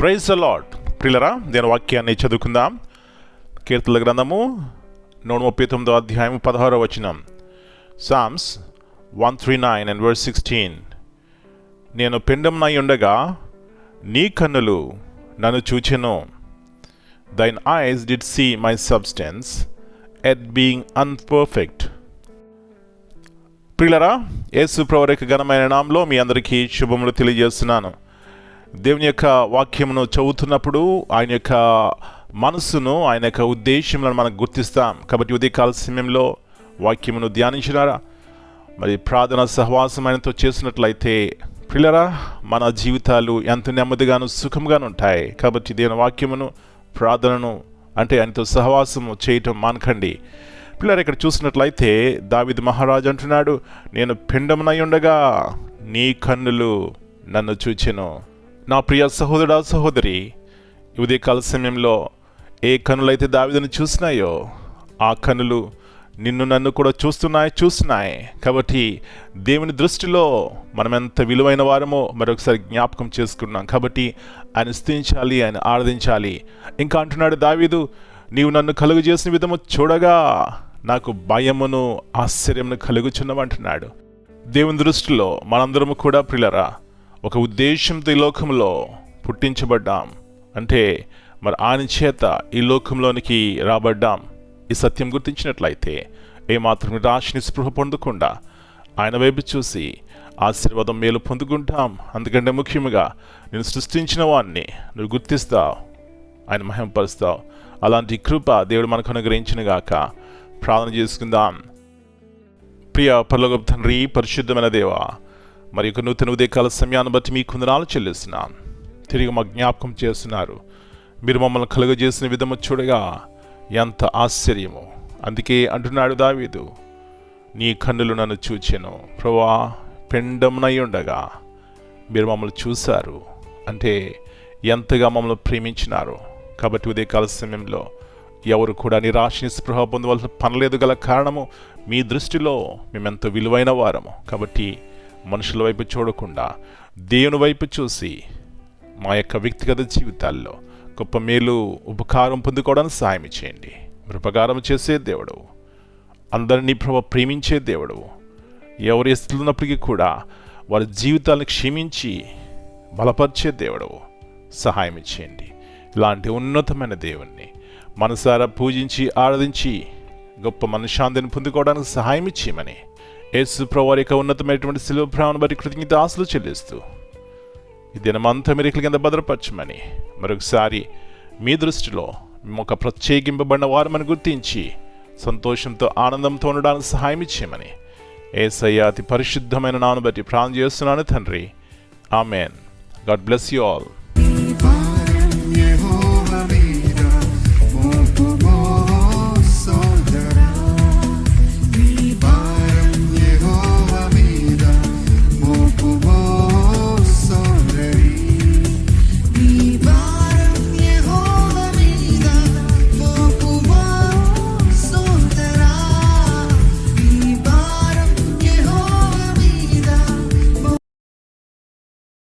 Praise the lord. ప్రియులరా, నేను వాక్యాన్ని చదువుకుందాం. కీర్తనల గ్రంథము 139 అధ్యాయం 16వ వచనం. Psalms 139 and verse 16. నేను పిండంనై ఉండగా నీ కన్నులు నన్ను చూచెను. Thine eyes did see my substance, at being unperfect. ప్రియులరా, యేసు ప్రభువు యొక్క ఘనమైన నామములో మీ అందరికీ శుభములు తెలియజేస్తున్నాను. దేవుని యొక్క వాక్యమును చదువుతున్నప్పుడు ఆయన యొక్క మనస్సును, ఆయన యొక్క ఉద్దేశములను మనం గుర్తిస్తాం. కాబట్టి ఉదయకాల సమయంలో వాక్యమును ధ్యానించినారా? మరి ప్రార్థన సహవాసం ఆయనతో చేసినట్లయితే ప్రియులరా, మన జీవితాలు ఎంత నెమ్మదిగాను సుఖంగాను ఉంటాయి. కాబట్టి దేవుని వాక్యమును, ప్రార్థనను అంటే ఆయనతో సహవాసము చేయటం మానకండి. పిల్లలు ఇక్కడ చూసినట్లయితే దావీదు మహారాజు అంటున్నాడు, నేను పిండమునై ఉండగా నీ కన్నులు నన్ను చూచెను. నా ప్రియ సహోదరుడా, సహోదరి, ఉదయకాల సమయంలో ఏ కన్నులైతే దావీదును చూసినాయో ఆ కన్నులు నిన్ను నన్ను కూడా చూస్తున్నాయి. కాబట్టి దేవుని దృష్టిలో మనం ఎంత విలువైన వారమో మరొకసారి జ్ఞాపకం చేసుకున్నాం. కాబట్టి ఆయన స్తుతించాలి, ఆయన ఆరాధించాలి. ఇంకా అంటున్నాడు దావీదు, నీవు నన్ను కలుగు చేసిన విధము చూడగా నాకు భయమును ఆశ్చర్యమును కలుగుచున్నవంటున్నాడు. దేవుని దృష్టిలో మనందరము కూడా ప్రియులరా ఒక ఉద్దేశంతో ఈ లోకంలో పుట్టించబడ్డాం. అంటే మరి ఆయన చేత ఈ లోకంలోనికి రాబడ్డాం. ఈ సత్యం గుర్తించినట్లయితే ఏమాత్రం నిరాశ నిస్పృహ పొందకుండా ఆయన వైపు చూసి ఆశీర్వాదం మేలు పొందుకుంటాం. అందుకంటే ముఖ్యంగా నేను సృష్టించిన వాడిని నువ్వు గుర్తిస్తావు, ఆయన మహిమపరుస్తావు. అలాంటి కృప దేవుడు మనకు అనుగ్రహించిన గాక. ప్రార్థన చేసుకుందాం. ప్రియ పరలోకపు తండ్రి, పరిశుద్ధమైన దేవా, మరి ఒక నూతన ఉదయకాల సమయాన్ని బట్టి మీకు వందనాలు చెల్లిస్తున్నాం. తిరిగి మా జ్ఞాపకం చేస్తున్నారు. మీరు మమ్మల్ని కలుగజేసిన విధము చూడగా ఎంత ఆశ్చర్యము. అందుకే అంటున్నాడు దావీదు, నీ కన్నులు నన్ను చూచెను. ప్రభువా, పిండమునై ఉండగా మీరు మమ్మల్ని చూశారు అంటే ఎంతగా మమ్మల్ని ప్రేమించినారు. కాబట్టి ఉదయకాల సమయంలో ఎవరు కూడా నిరాశ నిస్పృహ పొందవలసిన పనిలేదు. గల కారణము మీ దృష్టిలో మేమెంతో విలువైన వారము. కాబట్టి మనుషుల వైపు చూడకుండా దేవుని వైపు చూసి మా యొక్క వ్యక్తిగత జీవితాల్లో గొప్ప మేలు ఉపకారం పొందుకోవడానికి సహాయం చేయండి. మీరు ఉపకారం చేసే దేవుడు, అందరినీ ప్రేమించే దేవుడు. ఎవరు ఎస్తున్నప్పటికీ కూడా వారి జీవితాలను క్షమించి బలపరిచే దేవుడు, సహాయం చేయండి. ఇలాంటి ఉన్నతమైన దేవుణ్ణి మనసారా పూజించి ఆరాధించి గొప్ప మనశ్శాంతిని పొందుకోవడానికి సహాయం చేయమని యేసు ప్రభువారి యొక్క ఉన్నతమైనటువంటి శిలువ ప్రేమను బట్టి కృతజ్ఞత ఆశలు చెల్లిస్తూ ఈ దినమంతా మీరు కింద భద్రపరచమని మరొకసారి మీ దృష్టిలో మేము ఒక ప్రత్యేకింపబడిన వారమని గుర్తించి సంతోషంతో ఆనందంతో ఉండడానికి సహాయం ఇచ్చేయమని యేసయ్య అతి పరిశుద్ధమైన నామమును బట్టి ప్రార్థన చేస్తున్నాను తండ్రి. Amen. God bless you all.